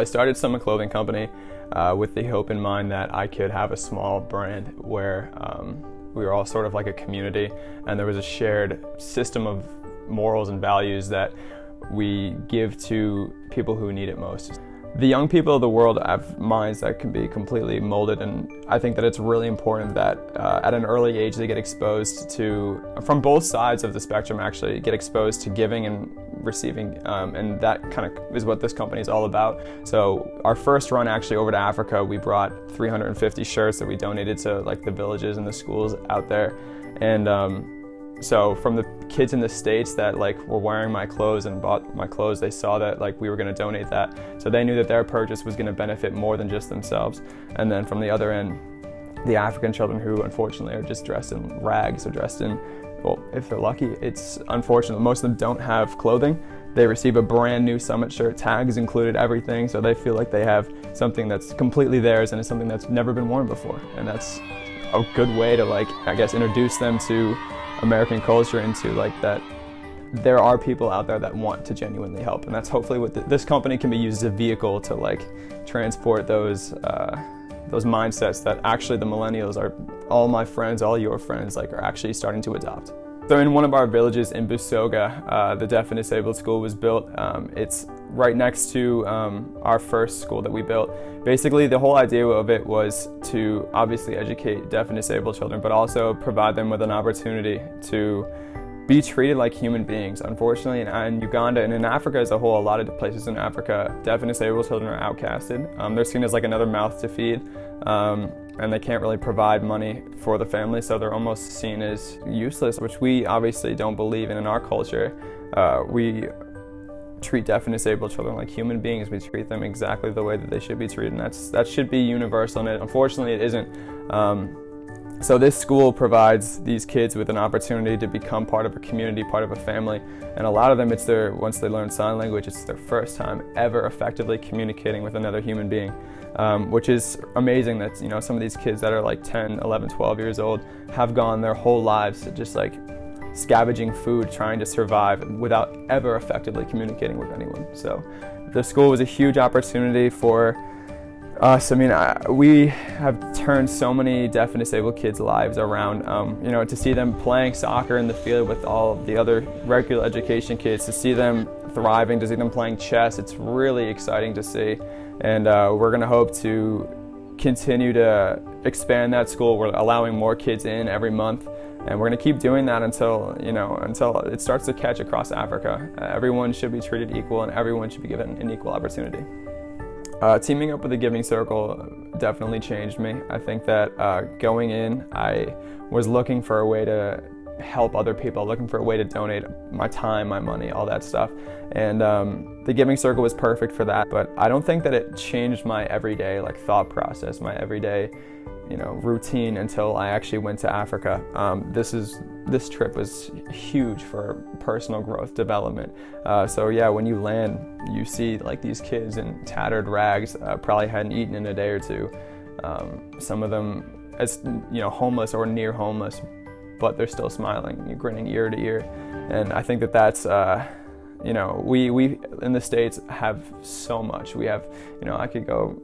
I started Summit Clothing Company with the hope in mind that I could have a small brand where we were all sort of like a community, and there was a shared system of morals and values that we give to people who need it most. The young people of the world have minds that can be completely molded, and I think that it's really important that at an early age they get exposed to, from both sides of the spectrum actually, get exposed to giving and receiving, and that kind of is what this company is all about. So our first run actually over to Africa, we brought 350 shirts that we donated to like the villages and the schools out there, and so from the kids in the States that like were wearing my clothes and bought my clothes, they saw that like we were going to donate that. So they knew that their purchase was going to benefit more than just themselves. And then from the other end, the African children who unfortunately are just dressed in rags or dressed in, well, if they're lucky, it's unfortunate. Most of them don't have clothing. They receive a brand new Summit shirt, tags included, everything. So they feel like they have something that's completely theirs and it's something that's never been worn before. And that's a good way to like, I guess, introduce them to American culture, into like that there are people out there that want to genuinely help, and that's hopefully what this company can be used as a vehicle to like transport those mindsets that actually the millennials are, all my friends, all your friends, like are actually starting to adopt. So in one of our villages in Busoga, the deaf and disabled school was built. It's right next to our first school that we built. Basically, the whole idea of it was to obviously educate deaf and disabled children, but also provide them with an opportunity to be treated like human beings. Unfortunately, in Uganda and in Africa as a whole, a lot of places in Africa, deaf and disabled children are outcasted. They're seen as like another mouth to feed, and they can't really provide money for the family, so they're almost seen as useless, which we obviously don't believe in our culture. We treat deaf and disabled children like human beings. We treat them exactly the way that they should be treated, and that should be universal, and unfortunately it isn't. So this school provides these kids with an opportunity to become part of a community, part of a family, and a lot of them, once they learn sign language, it's their first time ever effectively communicating with another human being, which is amazing that, you know, some of these kids that are like 10, 11, 12 years old have gone their whole lives just like scavenging food, trying to survive without ever effectively communicating with anyone. So the school was a huge opportunity for us. I mean, we have turned so many deaf and disabled kids' lives around. You know, to see them playing soccer in the field with all the other regular education kids, to see them thriving, to see them playing chess, it's really exciting to see. And we're going to hope to continue to expand that school. We're allowing more kids in every month, and we're going to keep doing that until it starts to catch across Africa. Everyone should be treated equal, and everyone should be given an equal opportunity. Teaming up with the Giving Circle definitely changed me. I think that going in, I was looking for a way to help other people, looking for a way to donate my time, my money, all that stuff. And the Giving Circle was perfect for that, but I don't think that it changed my everyday like thought process, my everyday routine until I actually went to Africa. This trip was huge for personal growth, development. So yeah, when you land, you see like these kids in tattered rags, probably hadn't eaten in a day or two. Some of them as homeless or near homeless, but they're still smiling, you're grinning ear to ear. And I think that that's we in the States have so much. We have, I could go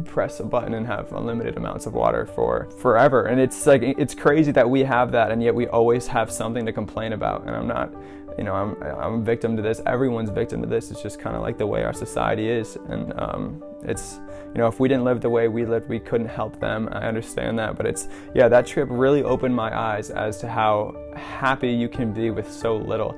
press a button and have unlimited amounts of water for forever, and it's crazy that we have that, and yet we always have something to complain about. And I'm not, I'm a victim to this. Everyone's victim to this. It's just kind of like the way our society is, and it's if we didn't live the way we lived, we couldn't help them. I understand that, but that trip really opened my eyes as to how happy you can be with so little.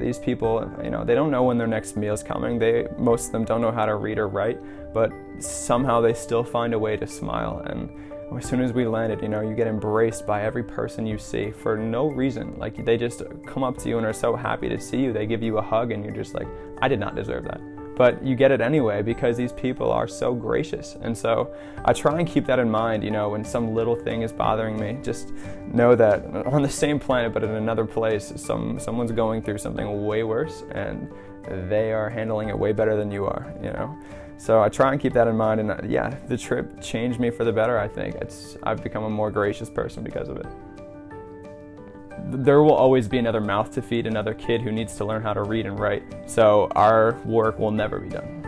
These people, they don't know when their next meal's coming. Most of them don't know how to read or write, but somehow they still find a way to smile. And as soon as we landed, you get embraced by every person you see for no reason. Like, they just come up to you and are so happy to see you. They give you a hug and you're just like, I did not deserve that. But you get it anyway because these people are so gracious. And so I try and keep that in mind, when some little thing is bothering me. Just know that on the same planet but in another place, someone's going through something way worse, and they are handling it way better than you are, So I try and keep that in mind, and the trip changed me for the better, I think. I've become a more gracious person because of it. There will always be another mouth to feed, another kid who needs to learn how to read and write. So our work will never be done.